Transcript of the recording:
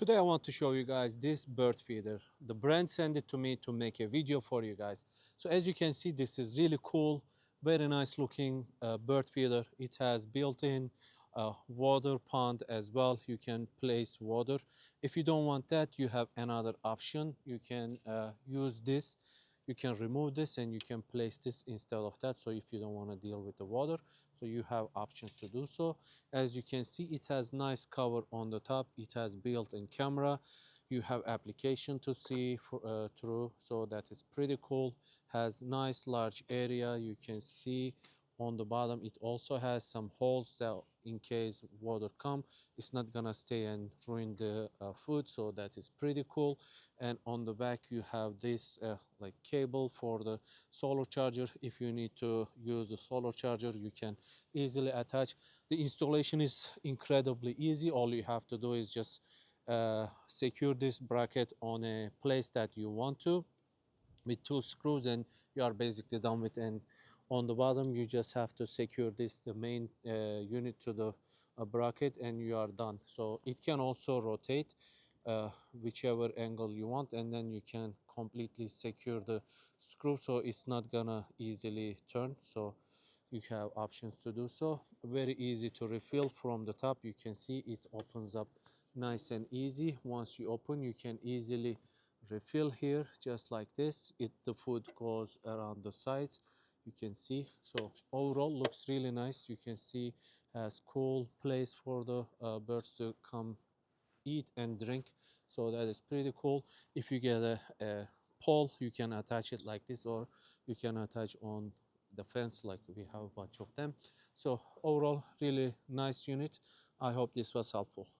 Today I want to show you guys this bird feeder. The brand sent it to me to make a video for you guys. So as you can see, this is really cool, very nice looking bird feeder. It has built-in water pond as well. You can place water. If you don't want that, you have another option. You can use this. You can remove this and you can place this instead of that. So if you don't want to deal with the water, so you have options to do so. As you can see, it has nice cover on the top. It has built-in camera. You have application to see through, so that is pretty cool. Has nice large area. You can see on the bottom it also has some holes that in case water come, it's not gonna stay and ruin the food, so that is pretty cool. And on the back you have this like cable for the solar charger. If you need to use a solar charger, you can easily attach. The installation is incredibly easy. All you have to do is just secure this bracket on a place that you want to with 2 screws, and you are basically done with. And on the bottom you just have to secure this the main unit to the bracket, and you are done. So it can also rotate whichever angle you want, and then you can completely secure the screw so it's not gonna easily turn. So you have options to do so. Very easy to refill from the top. You can see it opens up nice and easy. Once you open, you can easily refill here just like this. The food goes around the sides, you can see. So overall looks really nice. You can see has cool place for the birds to come eat and drink, so that is pretty cool. If you get a pole, you can attach it like this, or you can attach on the fence like we have a bunch of them. So overall really nice unit. I hope this was helpful.